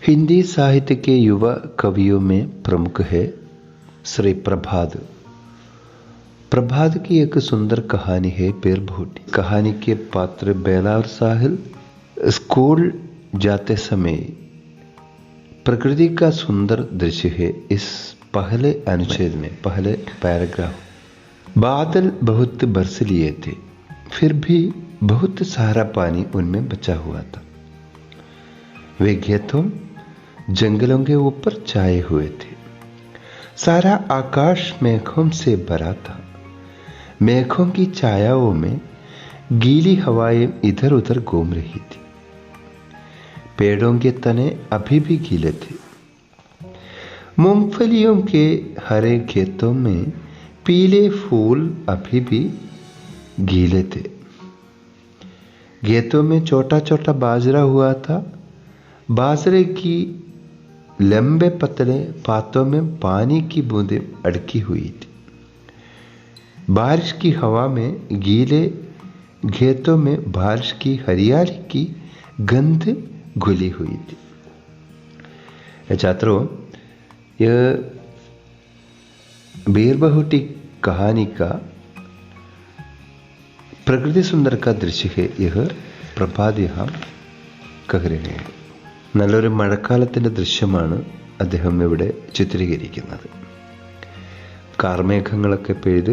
हिंदी साहित्य के युवा कवियों में प्रमुख है श्री प्रभात। प्रभात की एक सुंदर कहानी है बेरबहुटी। कहानी के पात्र बेला और साहिल स्कूल जाते समय प्रकृति का सुंदर दृश्य है। इस पहले अनुच्छेद में पहले पैराग्राफ। बादल बहुत बरस लिए थे, फिर भी बहुत सारा पानी उनमें बचा हुआ था। वे खेतों जंगलों के ऊपर छाए हुए थे। सारा आकाश मेघों से भरा था। मेघों की छायाओं में गीली हवाएं इधर उधर घूम रही थी। पेड़ों के तने अभी भी गीले थे। मूंगफलियों के हरे खेतों में पीले फूल अभी भी गीले थे। खेतों में छोटा छोटा बाजरा हुआ था। बाजरे की लंबे पतले पातों में पानी की बूंदें अड़की हुई थी। बारिश की हवा में गीले खेतों में बारिश की हरियाली की गंध घुली हुई थी। छात्रों, यह बेरबहुटी कहानी का प्रकृति सुंदर का दृश्य है। यह प्रभात यहाँ कह रहे हैं। നല്ലൊരു മഴക്കാലത്തിൻ്റെ ദൃശ്യമാണ് അദ്ദേഹം ഇവിടെ ചിത്രീകരിക്കുന്നത്. കാർമേഘങ്ങളൊക്കെ പെയ്ത്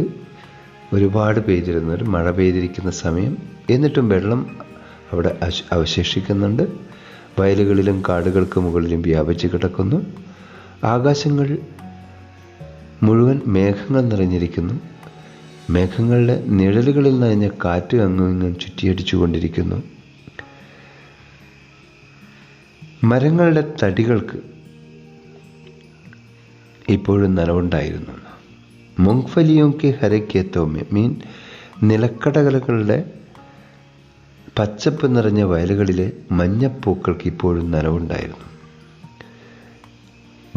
ഒരുപാട് പെയ്തിരുന്ന ഒരു മഴ പെയ്തിരിക്കുന്ന സമയം, എന്നിട്ടും വെള്ളം അവിടെ അവശേഷിക്കുന്നുണ്ട്. വയലുകളിലും കാടുകൾക്ക് മുകളിലും വ്യാപിച്ച് കിടക്കുന്നു. ആകാശങ്ങൾ മുഴുവൻ മേഘങ്ങൾ നിറഞ്ഞിരിക്കുന്നു. മേഘങ്ങളുടെ നിഴലുകളിൽ നനഞ്ഞ കാറ്റ് അങ്ങും ഇങ്ങും ചുറ്റിയടിച്ചു കൊണ്ടിരിക്കുന്നു. മരങ്ങളുടെ തടികൾക്ക് ഇപ്പോഴും നനവുണ്ടായിരുന്നു. മൂങ്ഫലിയും കെ ഹരക്കേത്തോമേ മീൻ നിലക്കടകളുടെ പച്ചപ്പ് നിറഞ്ഞ വയലുകളിലെ മഞ്ഞപ്പൂക്കൾക്ക് ഇപ്പോഴും നനവുണ്ടായിരുന്നു.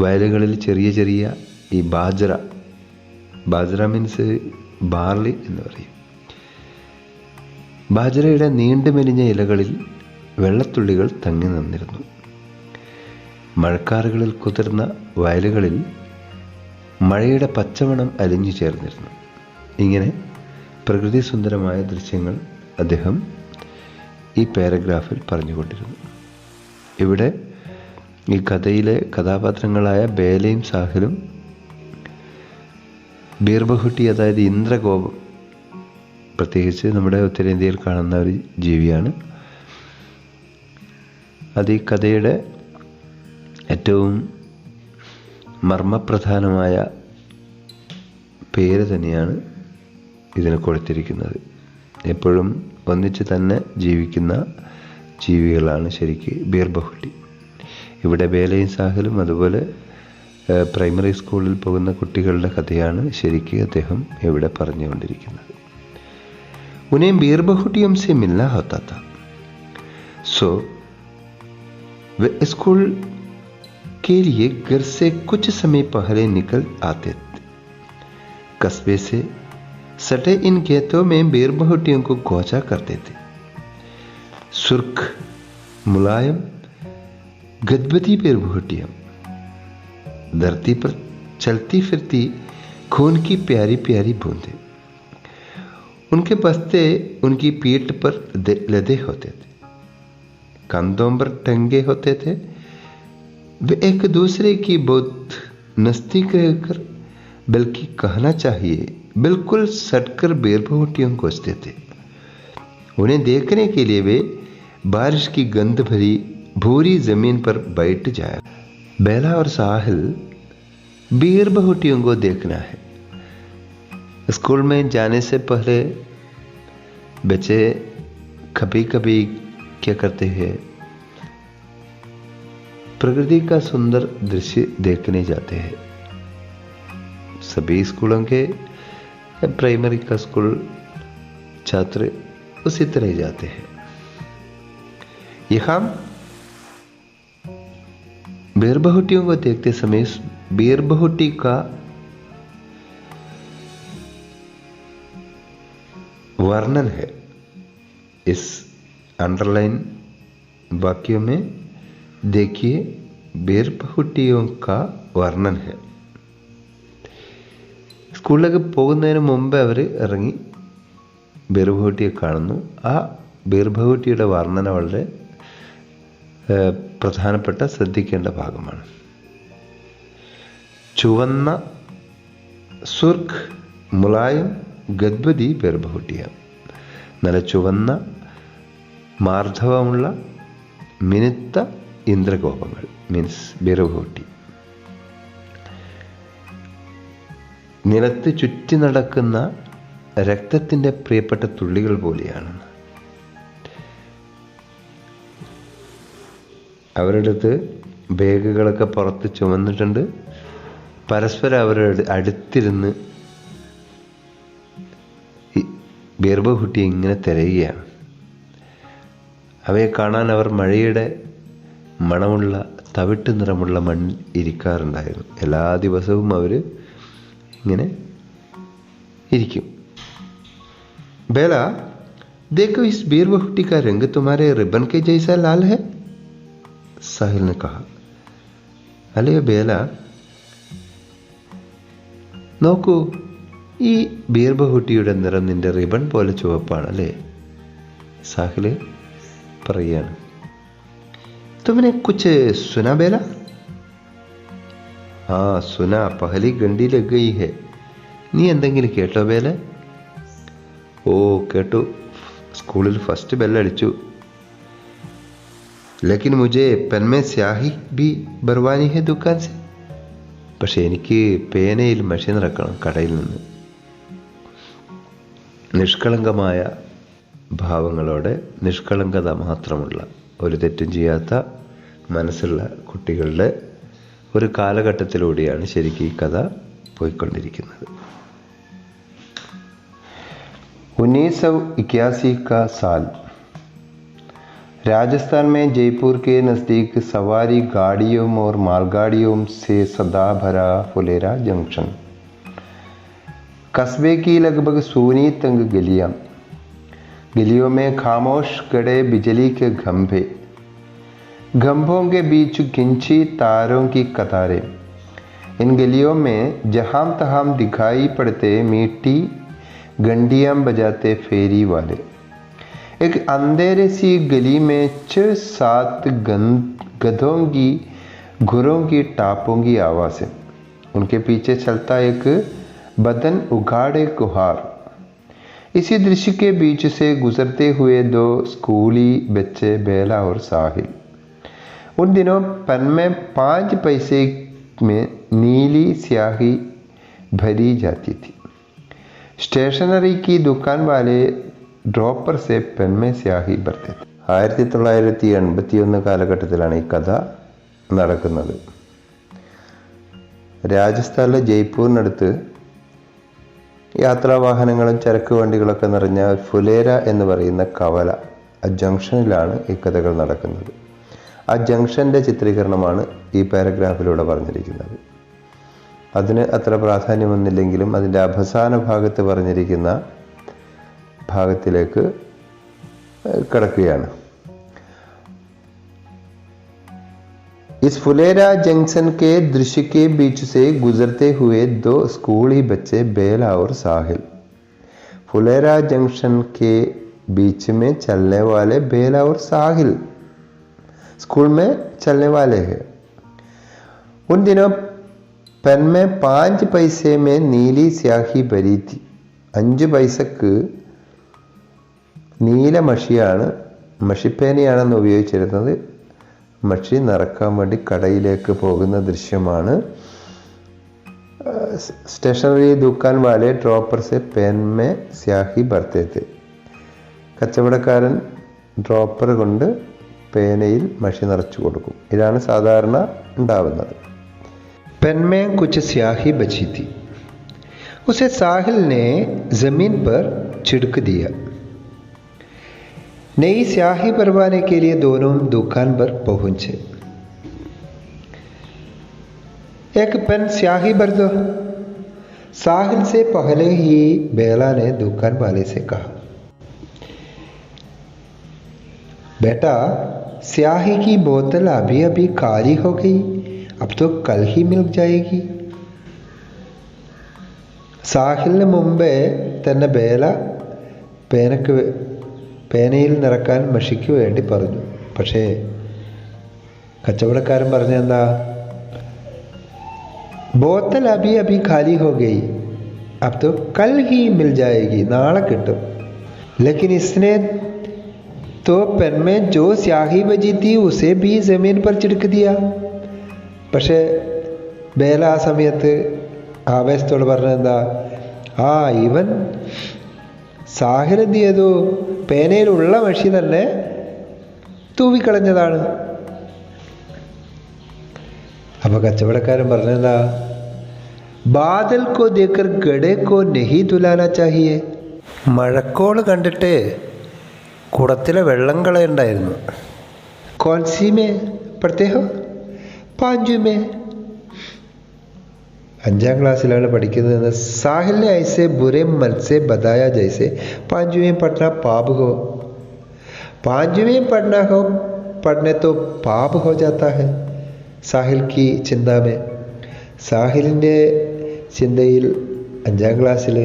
വയലുകളിൽ ചെറിയ ചെറിയ ഈ ബാജ്ര മീൻസ് ബാർലി എന്ന് പറയും. ബാജ്രയുടെ നീണ്ടു മെലിഞ്ഞ ഇലകളിൽ വെള്ളത്തുള്ളികൾ തങ്ങി നിന്നിരുന്നു. മഴക്കാറുകളിൽ കുതിർന്ന വയലുകളിൽ മഴയുടെ പച്ചമണം അലിഞ്ഞു ചേർന്നിരുന്നു. ഇങ്ങനെ പ്രകൃതി സുന്ദരമായ ദൃശ്യങ്ങൾ അദ്ദേഹം ഈ പാരഗ്രാഫിൽ പറഞ്ഞുകൊണ്ടിരുന്നു. ഇവിടെ ഈ കഥയിലെ കഥാപാത്രങ്ങളായ ബേലയും സാഹിലും ബീർബഹുട്ടി, അതായത് ഇന്ദ്രകോപം, പ്രത്യേകിച്ച് നമ്മുടെ ഉത്തരേന്ത്യയിൽ കാണുന്ന ഒരു ജീവിയാണ്. അത് ഈ കഥയുടെ ഏറ്റവും മർമ്മപ്രധാനമായ പേര് തന്നെയാണ് ഇതിന് കൊടുത്തിരിക്കുന്നത്. എപ്പോഴും ഒന്നിച്ച് തന്നെ ജീവിക്കുന്ന ജീവികളാണ് ശരിക്ക് ബീർബഹുട്ടി. ഇവിടെ ബേലയും സാഹിലും അതുപോലെ പ്രൈമറി സ്കൂളിൽ പോകുന്ന കുട്ടികളുടെ കഥയാണ് ശരിക്ക് അദ്ദേഹം ഇവിടെ പറഞ്ഞുകൊണ്ടിരിക്കുന്നത്. ഉനേം ബീർബഹുട്ടിയും സെ മിൽനാ ഹോത്താ താ, സോ वे स्कूल के लिए घर से कुछ समय पहले निकल आते थे. कस्बे से सटे इन खेतों में बेरबहुटियों को गोचा करते थे. सुर्ख, मुलायम, गदबदी बेरबहुटियां धरती पर चलती फिरती खून की प्यारी प्यारी बूंदें. उनके बस्ते उनकी पीठ पर लदे होते थे, कंधों पर टंगे होते थे. वे एक दूसरे की बहुत नजदीक रहकर, बल्कि कहना चाहिए बिल्कुल सटकर बेरबहुटियों को कोसते थे. उन्हें देखने के लिए वे बारिश की गंध भरी भूरी जमीन पर बैठ जाए. बेला और साहिल बेरबहुटियों को देखना है. स्कूल में जाने से पहले बच्चे कभी कभी क्या करते हैं, प्रकृति का सुंदर दृश्य देखने जाते हैं. सभी स्कूलों के प्राइमरी का स्कूल छात्र उसी तरह जाते हैं. यहाँ बेरबहुटियों को देखते समय बेरबहुटी का वर्णन है. इस अंडरलाइन वाक्यों में देखिए ബീർബഹുട്ടിയോ കാ വർണ്ണൻ ഹെ. സ്കൂളിലേക്ക് പോകുന്നതിന് മുമ്പ് അവർ ഇറങ്ങി ബീർബഹുട്ടിയെ കാണുന്നു. ആ ബീർബഹുട്ടിയുടെ വർണ്ണന വളരെ പ്രധാനപ്പെട്ട ശ്രദ്ധിക്കേണ്ട ഭാഗമാണ്. ചുവന്ന സുർഖ് മുലായം ഗദ്വതി ബീർബഹുട്ടിയ, നല്ല ചുവന്ന മാർദ്ധവമുള്ള മിനുത്ത ഇന്ദ്രഗോപങ്ങൾ, മീൻസ് ബീർബഹുട്ടി. നിലത്ത് ചുറ്റി നടക്കുന്ന രക്തത്തിൻ്റെ പ്രിയപ്പെട്ട തുള്ളികൾ പോലെയാണ്. അവരുടെ അടുത്ത് ബാഗുകളൊക്കെ പുറത്ത് ചുമന്നിട്ടുണ്ട്. പരസ്പരം അവരുടെ അടുത്തിരുന്ന് ബീർബഹുട്ടിയെ ഇങ്ങനെ തിരയുകയാണ്. അവയെ കാണാൻ അവർ മഴയുടെ മണമുള്ള തവിട്ട് നിറമുള്ള മണ്ണിൽ ഇരിക്കാറുണ്ടായിരുന്നു. എല്ലാ ദിവസവും അവർ ഇങ്ങനെ ഇരിക്കും. बेला देखो इस बीरबहुटी का रंग तुम्हारे रिबन के जैसा लाल है, साहिल ने कहा. അല്ലയോ ബേല, നോക്കൂ, ഈ ബീർബഹുട്ടിയുടെ നിറം നിന്റെ റിബൺ പോലെ ചുവപ്പാണല്ലേ, സാഹില് പറയാണ്. തുമനെ കുച്ച് സുനാ ബേല? ആ സുനാ, പഹലി ഗണ്ടി ലഗ് ഗയി ഹെ. നീ എന്തെങ്കിലും കേട്ടോ ബേല? ഓ കേട്ടു, സ്കൂളിൽ ഫസ്റ്റ് ബെല്ലടിച്ചു. ലേക്കിൻ മുझे പെൻ में സ്യാഹി भी भरवानी है दुकान से. പക്ഷെ എനിക്ക് പേനയിൽ മഷി നിറക്കണം കടയിൽ നിന്ന്. നിഷ്കളങ്കമായ ഭാവങ്ങളോടെ നിഷ്കളങ്കത മാത്രമുള്ള, ഒരു തെറ്റും ചെയ്യാത്ത മനസ്സുള്ള കുട്ടികളുടെ ഒരു കാലഘട്ടത്തിലൂടെയാണ് ശരിക്കും ഈ കഥ പോയിക്കൊണ്ടിരിക്കുന്നത്. 1981 का साल, राजस्थान में जयपुर के नज़दीक सवारी गाड़ियों और मालगाड़ियों से सदा भरा फुलेरा जंक्शन. कस्बे की लगभग सूनी तंग गलियां, गलियों में खामोश गड़े बिजली के खंभे, खंभों के बीच खिंची तारों की कतारें. इन गलियों में जहां तहां दिखाई पड़ते मीठी घंटियां बजाते फेरी वाले. एक अंधेरे सी गली में 6-7 गधों की घुरों की टापों की आवाज़ें. उनके पीछे चलता एक बदन उगाड़े कुहार. इसी दृश्य के बीच से गुजरते हुए 2 स्कूली बच्चे बेला और साहिल. उन दिनों पेन में 5 पैसे में नीली स्याही भरी जाती थी. स्टेशनरी की दुकान वाले ഡ്രോപ്പർ സെ പെൻ മേ സ്യാഹി ഭർത്തെ. 1981 കാലഘട്ടത്തിലാണ് ഈ കഥ നടക്കുന്നത്. രാജസ്ഥാനിലെ ജയ്പൂരിനടുത്ത് യാത്രാവാഹനങ്ങളും ചരക്ക് വണ്ടികളൊക്കെ നിറഞ്ഞ ഫുലേര എന്ന് പറയുന്ന കവല, ആ ജംഗ്ഷനിലാണ് ഈ കഥകൾ നടക്കുന്നത്. ആ ജംഗ്ഷൻ്റെ ചിത്രീകരണമാണ് ഈ പാരഗ്രാഫിലൂടെ പറഞ്ഞിരിക്കുന്നത്. അതിന് അത്ര പ്രാധാന്യമൊന്നുമില്ലെങ്കിലും അതിൻ്റെ അവസാന ഭാഗത്ത് പറഞ്ഞിരിക്കുന്ന ഭാഗത്തിലേക്ക് കടക്കുകയാണ്. इस फुलेरा जंक्शन के दृश्य के बीच से गुजरते हुए 2 स्कूली बच्चे बेला और साहिल. फुलेरा जंक्शन के बीच में चलने वाले बेला और साहिल स्कूल में चलने वाले हैं. उन दिनों पेन में 5 पैसे में नीली स्याही भरी थी. 5 പൈസക്ക് നീല മഷിയാണ്, മഷിപ്പേനയാണെന്ന് ഉപയോഗിച്ചിരുന്നത്. മഷി നിറക്കാൻ വേണ്ടി കടയിലേക്ക് പോകുന്ന ദൃശ്യമാണ്. സ്റ്റേഷനറി ദുക്കാൻ വാലെ ഡ്രോപ്പർ സെ പെൻ മേ സ്യാഹി ഭർത്തെ തെ. കച്ചവടക്കാരൻ ഡ്രോപ്പർ കൊണ്ട് പേനയിൽ മഷി നിറച്ചു കൊടുക്കും. ഇതാണ് സാധാരണ ഉണ്ടാവുന്നത്. पेन में कुछ स्याही बची थी. उसे साहिल ने जमीन पर छिड़क दिया. नई स्याही भरवाने के लिए दोनों दुकान पर पहुंचे. एक पेन स्याही भर दो, साहिल से पहले ही बेला ने दुकान वाले से कहा. बेटा स्याही की बोतल अभी अभी खाली हो गई, अब तो कल ही मिल जाएगी. സാഹിലിന് മുമ്പേ തന്നെ ബേല പേനയിൽ നിറക്കാൻ മഷിക്ക് വേണ്ടി പറഞ്ഞു. പക്ഷേ കച്ചവടക്കാരൻ പറഞ്ഞെന്താ? ബോത്തൽ അഭി അഭി ഖാലി ഹോ ഗയി, अब तो कल ही मिल जाएगी, നാളെ കിട്ടും. लेकिन इसने तो पेन में जो स्याही बची थी उसे भी जमीन पर छिड़क दिया. പക്ഷേ ബേല ആ സമയത്ത് ആവേശത്തോട് പറഞ്ഞെന്താ? ഇവൻ സാഹിൽ എന്ത് ചെയ്തു? പേനയിലുള്ള മഷി തന്നെ തൂവിക്കളഞ്ഞതാണ്. അപ്പൊ കച്ചവടക്കാരൻ പറഞ്ഞെന്താ? ബാദൽ കോ ദേക്കർ ഗഡേ കോ നഹി തുലാന ചാഹിയേ. മഴക്കോള് കണ്ടിട്ട് കുടത്തിലെ വെള്ളം കളയണ്ടായിരുന്നു. കോൺസിമേ പഠിത്തേഹോ? പാഞ്ചുമേ. 5ാം ക്ലാസ്സിലാണ് പഠിക്കുന്നതെന്ന്. സാഹിലിനെ ഐസെ ബുരെ മൻ സെ ബതായ ജൈസെ പാഞ്ചുമേ പഠന പാപ് ഹോ. പാഞ്ചുമേ പഠന ഹോ പഠനെ തോ പാപ് ഹോ ജാത്താ ഹെ. സാഹിൽ കി ചിന്താമേ, സാഹിലിൻ്റെ ചിന്തയിൽ 5ാം ക്ലാസ്സിൽ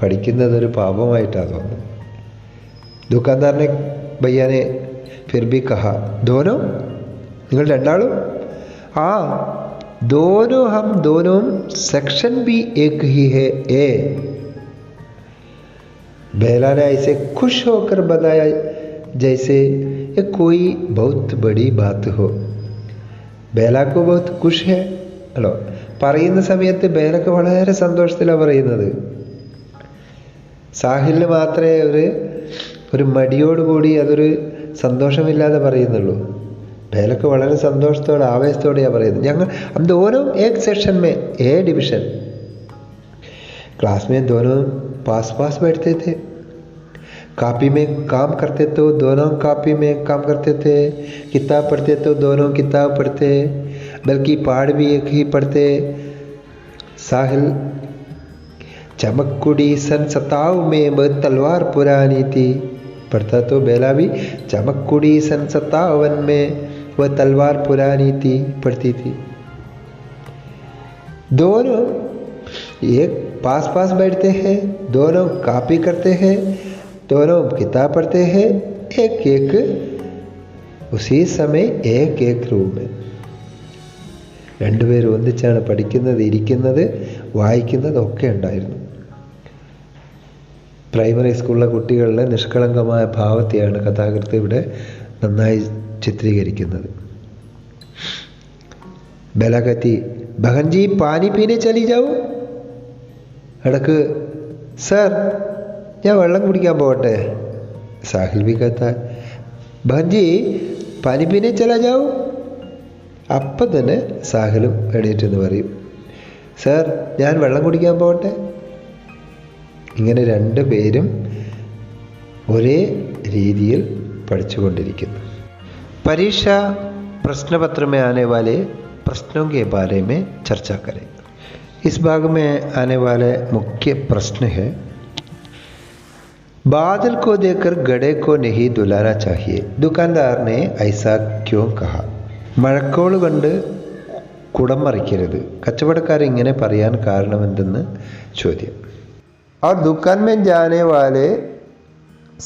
പഠിക്കുന്നതൊരു പാപമായിട്ടാണ് തോന്നുന്നത്. ദുക്കാൻദാറിനെ ഭയ്യാനെ ഫിർ ബി കഹ, ദോനോ നിങ്ങൾ രണ്ടാളും? दोनों हम दोनों सेक्शन भी एक ही है ए. बेला ने ऐसे खुश होकर बताया जैसे ये कोई बहुत बड़ी बात हो. बेला को बहुत खुश है. അല്ലോ, പറയുന്ന സമയത്ത് ബേലക്ക് വളരെ സന്തോഷത്തിലാണ് പറയുന്നത്. സാഹിലിന് മാത്രമേ ഒരു മടിയോടുകൂടി അതൊരു സന്തോഷമില്ലാതെ പറയുന്നുള്ളൂ. ബേലക്ക് വളരെ സന്തോഷത്തോടെ ആവേശത്തോടെയാണ് പറയുന്നത്. ഞങ്ങൾ हम दोनों एक सेक्शन में ए डिवीजन. क्लास में दोनों पास पास बैठते थे. कॉपी में काम करते तो दोनों कॉपी में काम करते थे. किताब पढ़ते तो दोनों किताब पढ़ते, बल्कि पाठ भी एक ही पढ़ते. साहिल चमककुड़ी सन 57 में वह तलवार पुरानी थी. पढ़ता तो बेला भी चमककुड़ी सन 57 में वह तलवार पुरानी थी पढ़ती थी. दोनों एक पास पास बैठते हैं, दोनों कॉपी करते हैं, दोनों किताब पढ़ते हैं, एक एक उसी समय एक एक रूम में. രണ്ടുപേരും ഒന്നിച്ചാണ് പഠിക്കുന്നത്, ഇരിക്കുന്നത്, വായിക്കുന്നത് ഒക്കെ ഉണ്ടായിരുന്നു. പ്രൈമറി സ്കൂളിലെ കുട്ടികളുടെ നിഷ്കളങ്കമായ ഭാവത്തെയാണ് കഥാകൃത്ത് ഇവിടെ നന്നായി ചിത്രീകരിക്കുന്നത്. बेला कहती, बहन जी पानी पीने चली जाओ. ഇടക്ക് സർ ഞാൻ വെള്ളം കുടിക്കാൻ പോകട്ടെ. സാഹിൽ भी कहता है, बहन जी पानी पीने चला जाओ. അപ്പം തന്നെ സാഹിലും എണീറ്റെന്ന് പറയും, സർ ഞാൻ വെള്ളം കുടിക്കാൻ പോകട്ടെ. ഇങ്ങനെ രണ്ടുപേരും ഒരേ രീതിയിൽ പഠിച്ചുകൊണ്ടിരിക്കുന്നു. परीक्षा प्रश्न पत्र में आने वाले प्रश्नों के बारे में चर्चा करें. इस भाग में आने वाले मुख्य प्रश्न है, बादल को देखकर गड़े को नहीं दुलाना चाहिए. दुकानदार ने ऐसा क्यों कहा? മഴക്കോള് കണ്ട് കുടം മറിക്കരുത്, കച്ചവടക്കാരൻ ഇങ്ങനെ പറയാൻ കാരണമെന്തെന്ന് ചോദ്യം. और दुकान में जाने वाले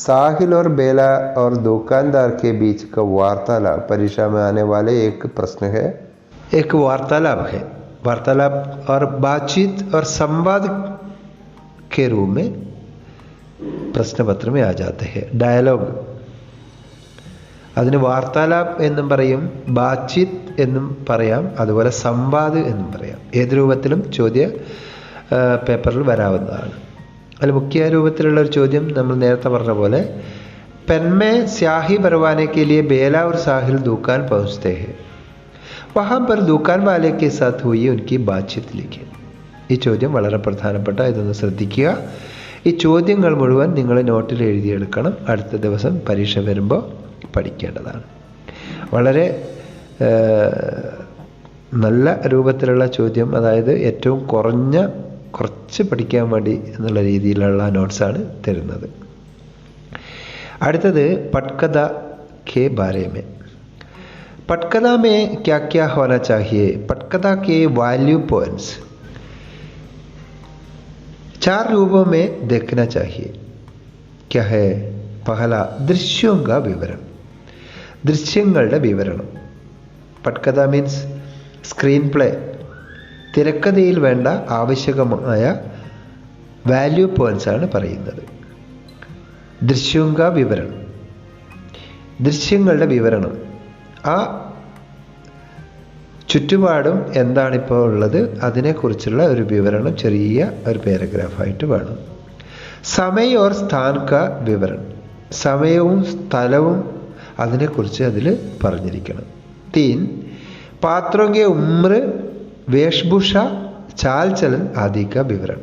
साहिल और बेला और दुकानदार के बीच का वार्तालाप. परीक्षा में आने वाले एक प्रश्न है, एक वार्तालाप है. वार्तालाप और बातचीत और संवाद के रूप में प्रश्न पत्र में आ जाते हैं. डायलॉग അതിന് വാർത്താലാപ് എന്നും പറയും, ബാത്ചീത്ത് എന്നും പറയാം, അതുപോലെ സംവാദ് എന്നും പറയാം. ഏത് രൂപത്തിലും ചോദ്യ പേപ്പറിൽ വരാവുന്നതാണ്. അതിൽ മുഖ്യ രൂപത്തിലുള്ള ഒരു ചോദ്യം നമ്മൾ നേരത്തെ പറഞ്ഞ പോലെ, പെൻമേ സ്യാഹി ഭരവാനെ के लिए बेला और साहिल दुकान पहुंचते हैं, वहाँ पर दुकान वाले के साथ हुई उनकी बातचीत लिखी. ഈ ചോദ്യം വളരെ പ്രധാനപ്പെട്ട, ഇതൊന്ന് ശ്രദ്ധിക്കുക. ഈ ചോദ്യങ്ങൾ മുഴുവൻ നിങ്ങൾ നോട്ടിൽ എഴുതിയെടുക്കണം. അടുത്ത ദിവസം പരീക്ഷ വരുമ്പോൾ പഠിക്കേണ്ടതാണ്. വളരെ നല്ല രൂപത്തിലുള്ള ചോദ്യം, അതായത് ഏറ്റവും കുറച്ച് പഠിക്കാൻ വേണ്ടി എന്നുള്ള രീതിയിലുള്ള നോട്ട്സാണ് തരുന്നത്. അടുത്തത് പട്കഥ കെ ബാരേമേ. पटकथा में क्या क्या होना चाहिए? पटकथा के वैल्यू पॉइंट्स 4 रूपों में देखना चाहिए. क्या है? पहला, दृश्यों का विवरण. ദൃശ്യങ്ങളുടെ വിവരണം. പട്കഥ മീൻസ് സ്ക്രീൻ പ്ലേ. തിരക്കഥയിൽ വേണ്ട ആവശ്യകമായ വാല്യൂ പോയിന്റ്സ് ആണ് പറയുന്നത്. ദൃശ്യോं का വിവരണം, ദൃശ്യങ്ങളുടെ വിവരണം. ആ ചുറ്റുപാടും എന്താണിപ്പോൾ ഉള്ളത് അതിനെക്കുറിച്ചുള്ള ഒരു വിവരണം ചെറിയ ഒരു പാരഗ്രാഫായിട്ട് വേണം. സമയ और स्थान का विवरण. സമയവും സ്ഥലവും അതിനെക്കുറിച്ച് അതിൽ പറഞ്ഞിരിക്കണം. 3 പാത്രോं के उम्र, वेशभूषा, चाल चलन आदि का विवरण.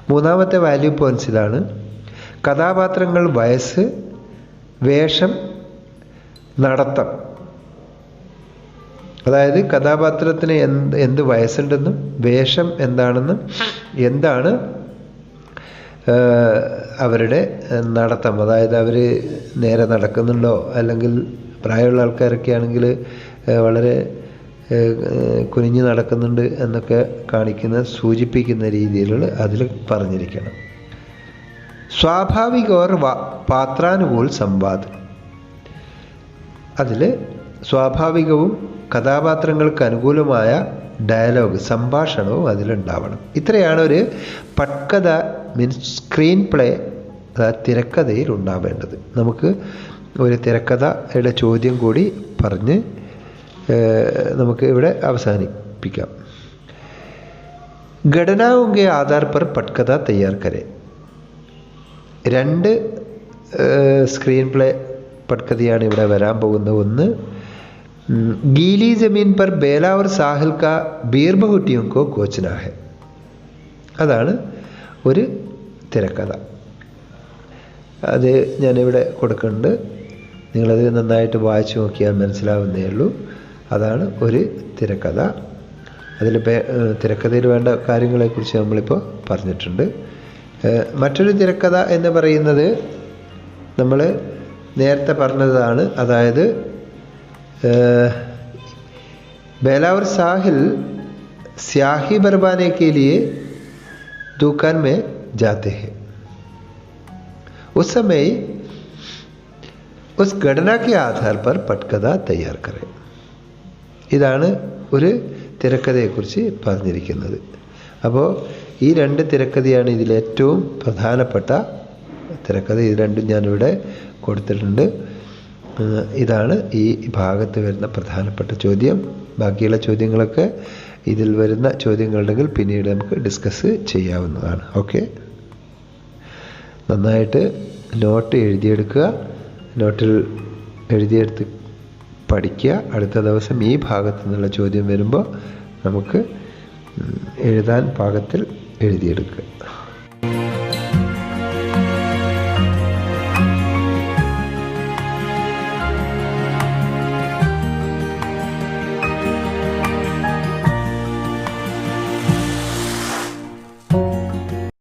മൂന്നാമത്തെ വാല്യൂ പോയിന്റ്സ് ഇതാണ്. കഥാപാത്രങ്ങൾ, വയസ്സ്, വേഷം, നടത്തം. അതായത് കഥാപാത്രത്തിന് എന്ത് വയസ്സുണ്ടെന്നും വേഷം എന്താണെന്നും എന്താണ് അവരുടെ നടത്തം, അതായത് അവർ നേരെ നടക്കുന്നുണ്ടോ, അല്ലെങ്കിൽ പ്രായമുള്ള ആൾക്കാരൊക്കെ ആണെങ്കിൽ വളരെ കുനിഞ്ഞു നടക്കുന്നുണ്ട് എന്നൊക്കെ കാണിക്കുന്ന സൂചിപ്പിക്കുന്ന രീതിയിലുള്ള അതിൽ പറഞ്ഞിരിക്കണം. സ്വാഭാവിക और പാത്രാനുകൂൽ സംവാദ്. അതിൽ സ്വാഭാവികവും കഥാപാത്രങ്ങൾക്ക് അനുകൂലമായ ഡയലോഗ്, സംഭാഷണവും അതിലുണ്ടാവണം. ഇത്രയാണ് ഒരു പട്കഥ മീൻസ് സ്ക്രീൻ പ്ലേ, തിരക്കഥയിൽ ഉണ്ടാവേണ്ടത്. നമുക്ക് ഒരു തിരക്കഥയുടെ ചോദ്യം കൂടി പറഞ്ഞ് നമുക്ക് ഇവിടെ അവസാനിപ്പിക്കാം. घटनाओं के आधार पर पटकथा तैयार करें. 2 സ്ക്രീൻ പ്ലേ പട്കഥയാണ് ഇവിടെ വരാൻ പോകുന്നത്. ഒന്ന്, गीली जमीन पर बेला और साहिल का बीरबहुटियों को कोचना है. അതാണ് ഒരു തിരക്കഥ. അത് ഞാനിവിടെ കൊടുക്കുന്നുണ്ട്. നിങ്ങളത് നന്നായിട്ട് വായിച്ചു നോക്കിയാൽ മനസ്സിലാവുന്നേ ഉള്ളൂ. അതാണ് ഒരു തിരക്കഥ. അതിൽ തിരക്കഥയിൽ വേണ്ട കാര്യങ്ങളെക്കുറിച്ച് നമ്മളിപ്പോൾ പറഞ്ഞിട്ടുണ്ട്. മറ്റൊരു തിരക്കഥ എന്ന് പറയുന്നത് നമ്മൾ നേരത്തെ പറഞ്ഞതാണ്. അതായത് बेला और साहिल स्याही बरबाने के लिए दुकान में जाते हैं. उस समय उस घटना के आधार पर पटकथा तैयार करें. ഇതാണ് ഒരു തിരക്കഥയെക്കുറിച്ച് പറഞ്ഞിരിക്കുന്നത്. അപ്പോൾ ഈ 2 തിരക്കഥയാണ് ഇതിലേറ്റവും പ്രധാനപ്പെട്ട തിരക്കഥ. ഇത് രണ്ടും ഞാനിവിടെ കൊടുത്തിട്ടുണ്ട്. ഇതാണ് ഈ ഭാഗത്ത് വരുന്ന പ്രധാനപ്പെട്ട ചോദ്യം. ബാക്കിയുള്ള ചോദ്യങ്ങളൊക്കെ ഇതിൽ വരുന്ന ചോദ്യങ്ങളുണ്ടെങ്കിൽ പിന്നീട് നമുക്ക് ഡിസ്കസ് ചെയ്യാവുന്നതാണ്. ഓക്കെ, നന്നായിട്ട് നോട്ട് എഴുതിയെടുക്കുക. നോട്ടിൽ എഴുതിയെടുത്ത് പഠിക്കുക. അടുത്ത ദിവസം ഈ ഭാഗത്തു നിന്നുള്ള ചോദ്യം വരുമ്പോൾ നമുക്ക് എഴുതാൻ പാകത്തിൽ എഴുതിയെടുക്കുക.